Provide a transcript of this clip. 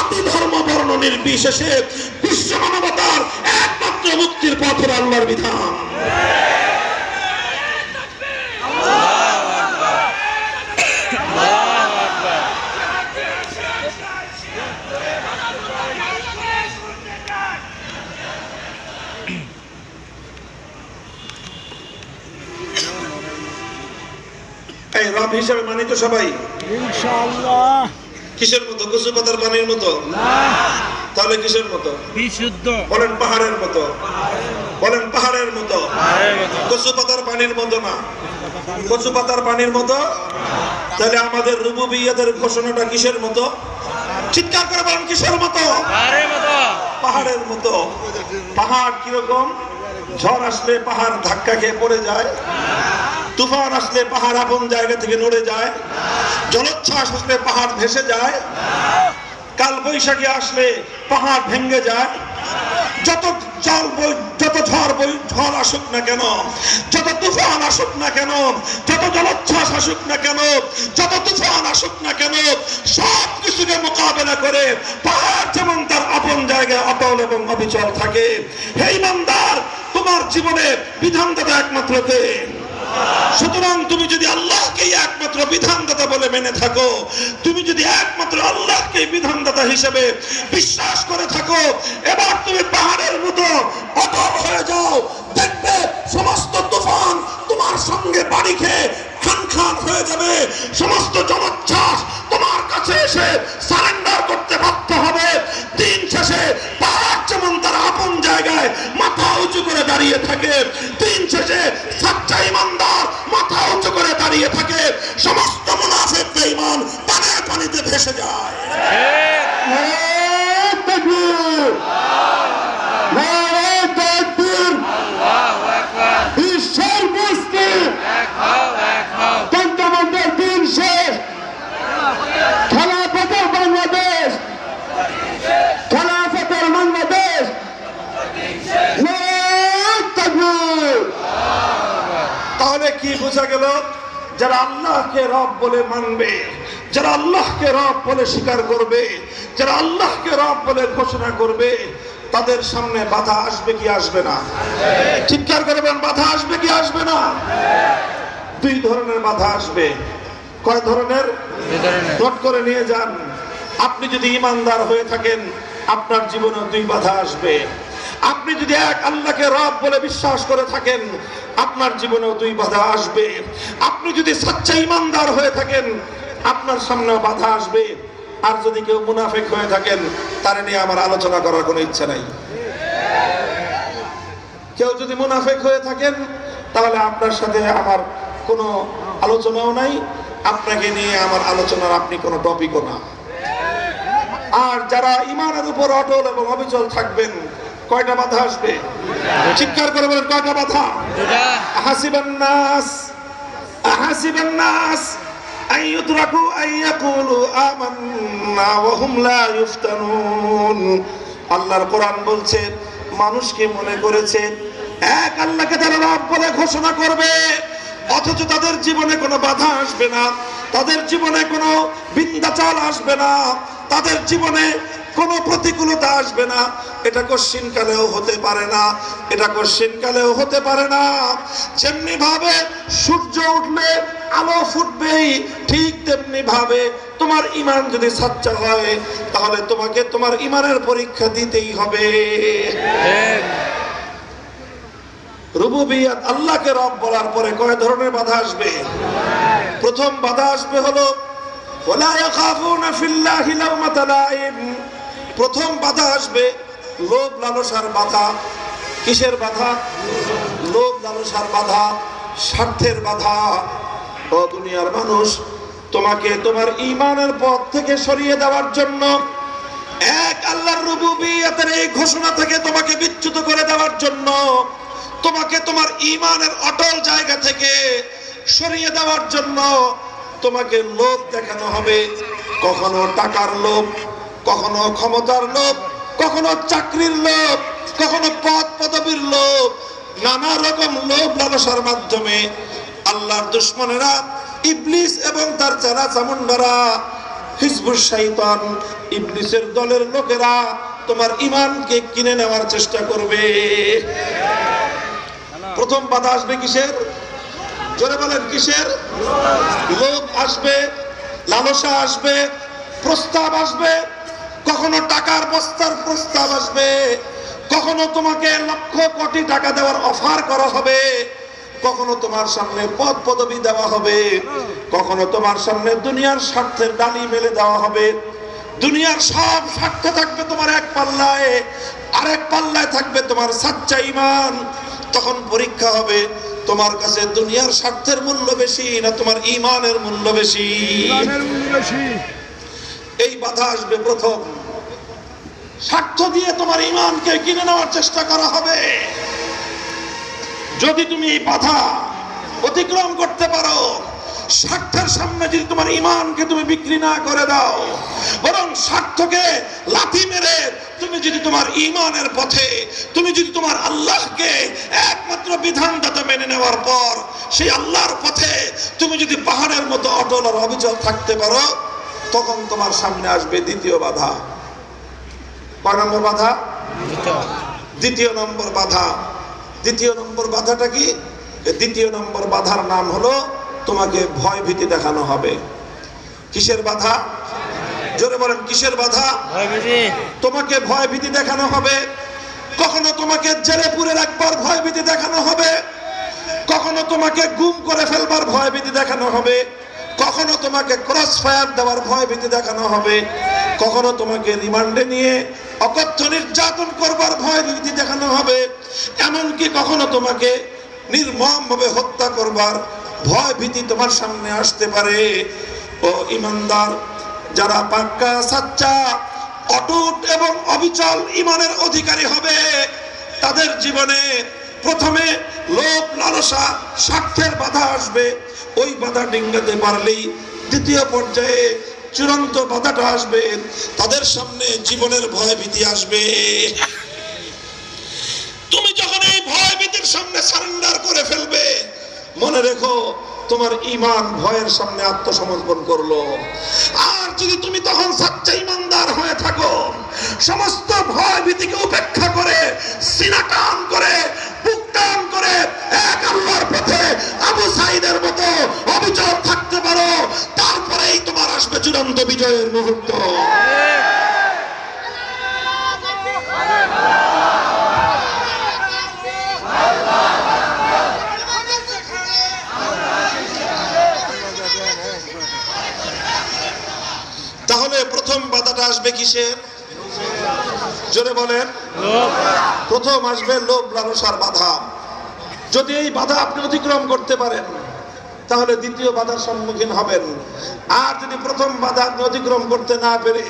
জাতি ধর্ম বর্ণ নির্বিশেষে বিশ্ব মানবতার একমাত্র মুক্তির পথ হলো আল্লাহর বিধান। এই রব হিসেবে মানি তো সবাই ইনশাআল্লাহ। কিসের মতো? কচু পাতার পানির মতো না, তাহলে কিসের মতো? বিশুদ্ধ। বলেন পাহাড়ের মতো। বলেন পাহাড়ের মতো। কচু পাতার পানির মতো না, কচু পাতার পানির মতো। তাহলে আমাদের রুবুবিয়্যাতের ঘোষণাটা কিসের মতো? চিৎকার করে বলেন কিসের মতো? পাহাড়ের মতো। পাহাড় কিরকম? ঝড় আসলে পাহাড় ধাক্কা খেয়ে পড়ে যায়, তুফান আসলে পাহাড় আপন জায়গা থেকে নড়ে যায়, জলোচ্ছ্বাস আসলে পাহাড় ভেসে যায়, কাল বৈশাখী আসলে পাহাড় ভেঙে যায়। যত ঝড় আসুক না কেন, যত তুফান আসুক না কেন, যত জলোচ্ছ্বাস আসুক না কেন, যত তুফান আসুক না কেন, সব কিছুকে মোকাবেলা করে পাহাড় যেমন তার আপন জায়গায় অটল এবং অবিচল থাকে। হে ইমানদার, তোমার জীবনে বিধানদাতা একমাত্র কে? সুতরাং তুমি যদি আল্লাহকে একমাত্র বিধানদাতা বলে মেনে থাকো, তুমি যদি একমাত্র আল্লাহকে বিধানদাতা হিসেবে বিশ্বাস করে থাকো, এবার তুমি পাহাড়ের মতো অটল হয়ে যাও। দেখবে সমস্ত তুফান তোমার সঙ্গে বাড়ি খেয়ে খান খান হয়ে যাবে, সমস্ত জলোচ্ছ্বাস তোমার কাছে এসে সারেন্ডার করতে বাধ্য হবে। দিন শেষে পাহাড় যেমন তার আপন জায়গায় মাথা উঁচু করে দাঁড়িয়ে থাকে, দিন শেষে সচ্চা ইমানদার মাথা উঁচু করে দাঁড়িয়ে থাকে, সমস্ত মুনাফিক বেঈমান পানির পানিতে ভেসে যায়। ঈশ্বর বুঝতে তন্ত্রমন্ত্রের দিন শেষ। খেলাফতের বাংলাদেশ, খেলাফতের বাংলাদেশ। তাহলে কি বোঝা গেল? যারা আল্লাহকে রব বলে মানবে, যারা আল্লাহকে রব বলে স্বীকার করবে, যারা আল্লাহকে রব বলে ঘোষণা করবে, তাদের সামনে বাধা আসবে কি আসবে না? চিৎকার করবেন, বাধা আসবে কি আসবে না? দুই ধরনের বাধা আসবে। কয় ধরনের? নোট করে নিয়ে যান। আপনি যদি ইমানদার হয়ে থাকেন, আপনার জীবনে দুই বাধা আসবে। আপনি যদি এক আল্লাহকে রব বলে বিশ্বাস করে থাকেন, আপনার জীবনেও দুই বাধা আসবে। আপনি যদি সচ্চা ইমানদার হয়ে থাকেন, আপনার সামনেও বাধা আসবে। আর যদি কেউ মুনাফিক হয়ে থাকেন, তার নিয়ে আমার আলোচনা করার কোনো ইচ্ছা নাই। কেউ যদি মুনাফিক হয়ে থাকেন, তাহলে আপনার সাথে আমার কোনো আলোচনাও নাই, আপনাকে নিয়ে আমার আলোচনার আপনি কোনো টপিকও না। আর যারা ঈমানের উপর অটল এবং অবিচল থাকবেন, কয়টা বাধা আসবে? চিৎকার করে বলেন, কয়টা বাধা? আহাসিবান নাস আইয়ুতরাকু আইয়াকুলু আমান্না ওয়া হুম লা ইফতানুন। আল্লাহর কোরআন বলছে, মানুষকে মনে করেছে এক আল্লাহকে তারা রব বলে ঘোষণা করবে, অথচ তাদের জীবনে কোনো বাধা আসবে না, তাদের জীবনে কোনো বিন্দাচাল আসবে না, তাদের জীবনে কোনো প্রতিকূলতা আসবে না। এটা কশ্চিনকালেও হতে পারে না, এটা কশ্চিনকালেও হতে পারে না। যেমনি ভাবে সূর্য উঠলে আলো ফুটবেই, ঠিক তেমনি ভাবে তোমার ঈমান যদি সচ্চা হয়, তাহলে তোমাকে তোমার ঈমানের পরীক্ষা দিতেই হবে। রুবুবিয়্যাত, আল্লাহকে রব বলার পরে কয় ধরনের বাধা আসবে? প্রথম বাধা আসবে হলো ওয়ালা ইয়াখাফুনা ফিল্লাহি লাওমাতা লাইম। প্রথম বাধা আসবে লোভ লালসার বাধা। কিসের বাধা? লোভ লালসার বাধা, স্বার্থের বাধা। ও দুনিয়ার মানুষ, তোমাকে তোমার ঈমানের পথ থেকে সরিয়ে দেওয়ার জন্য, এক আল্লাহর রুবুবিয়্যাতের এই ঘোষণা থেকে তোমাকে বিচ্যুত করে দেওয়ার জন্য, তোমাকে তোমার ঈমানের অটল জায়গা থেকে সরিয়ে দেওয়ার জন্য তোমাকে লোভ দেখানো হবে। কখনো টাকার লোভ, কখনো ক্ষমতার লোভ, কখনো চাকরির লোভ, কখনো পদ পদবীর লোভ। নানা রকম লোভ লালসার মাধ্যমে আল্লাহর দুশমনেরা, ইবলিস এবং তার চেলা চামুন্ডারা হিজবুশ শাইতান, ইবলিসের দলের লোকেরা তোমার ঈমানকে কিনে নেওয়ার চেষ্টা করবে। প্রথম বাধা আসবে কিসের? জোরে বলেন কিসের? লোভ আসবে, লালসা আসবে, প্রস্তাব আসবে, কখনো টাকার বস্তার প্রস্তাব আসবে, কখনো তোমাকে লক্ষ কোটি টাকা দেওয়ার অফার করা হবে, কখনো তোমার সামনে পদ পদবি দেওয়া হবে, কখনো তোমার সামনে দুনিয়ার স্বার্থের ডালি মেলে দেওয়া হবে। দুনিয়ার সব স্বার্থ থাকবে তোমার এক পাল্লায়, আরেক পাল্লায় থাকবে তোমার সাচ্চা ঈমান। তখন পরীক্ষা হবে তোমার কাছে দুনিয়ার স্বার্থের মূল্য বেশি না তোমার ঈমানের মূল্য বেশি। এই বাধা আসবে প্রথম। স্বার্থ দিয়ে তোমার ঈমানকে কিনে নেওয়ার চেষ্টা করা হবে। যদি তুমি এই বাধা অতিক্রম করতে পারো, স্বার্থের সামনে যদি তোমার ঈমানকে তুমি বিক্রি না করে দাও, বরং স্বার্থকে লাথি মেরে তুমি যদি তোমার ঈমানের পথে, তুমি যদি তোমার আল্লাহকে একমাত্র বিধানদাতা মেনে নেওয়ার পর সেই আল্লাহর পথে তুমি যদি পাহাড়ের মতো অটল আর অবিচল থাকতে পারো, তখন তোমার সামনে আসবে দ্বিতীয় বাধা। কয় নম্বর বাধা? দ্বিতীয় নম্বর বাধা। দ্বিতীয় নম্বর বাধাটা কি? দ্বিতীয় নম্বর বাধার নাম হলো তোমাকে ভয় ভীতি দেখানো হবে। কিসের বাধা? জোরে বলেন কিসের বাধা? তোমাকে ভয় ভীতি দেখানো হবে। কখনো তোমাকে জেলে পুরে রাখবার ভয় ভীতি দেখানো হবে, কখনো তোমাকে গুম করে ফেলবার ভয় ভীতি দেখানো হবে, কখনো তোমাকে ক্রস ফায়ার দেওয়ার ভয় ভীতি দেখানো হবে, কখনো তোমাকে রিমান্ডে নিয়ে অকথ্য নির্যাতন করবার ভয় ভীতি দেখানো হবে, এমনকি কখনো তোমাকে নির্মমভাবে হত্যা করবার ভয় ভীতি তোমার সামনে আসতে পারে। ও ঈমানদার, যারা পাক্কা সাচ্চা অটুট এবং অবিচল ঈমানের অধিকারী হবে, তাদের জীবনে প্রথমে লোভ লালসা স্বার্থের বাধা আসবে। ওই বাধা ডিঙ্গাতে পারলেই দ্বিতীয় পর্যায়ে চূড়ান্ত বাধাটা আসবে, তাদের সামনে জীবনের ভয় ভীতি আসবে। তুমি যখন এই ভয় ভীতির সামনে সারেন্ডার করে ফেলবে, মনে রেখো তোমার ঈমান ভয়ের সামনে আত্মসমর্পণ করলো। আর যদি তুমি তখন সচ্চা ঈমানদার হয়ে থাকো, সমস্ত ভয় ভীতিকে উপেক্ষা করে, সিনা টান করে, বুক টান করে এক আল্লাহর পথে আবু সাঈদের মতো অবিচল থাকতে পারো, তারপরেই তোমার আসবে চূড়ান্ত বিজয়ের মুহূর্ত। তাহলে প্রথম বাধাটা আসবে কিসের? জোরে বলেন। প্রথম আসবে লোভ লালসার বাধা। যদি এই বাধা আপনি অতিক্রম করতে পারেন, তাহলে দ্বিতীয় বাধার সম্মুখীন হবেন। আর যদি প্রথম বাধা আপনি অতিক্রম করতে না পেরে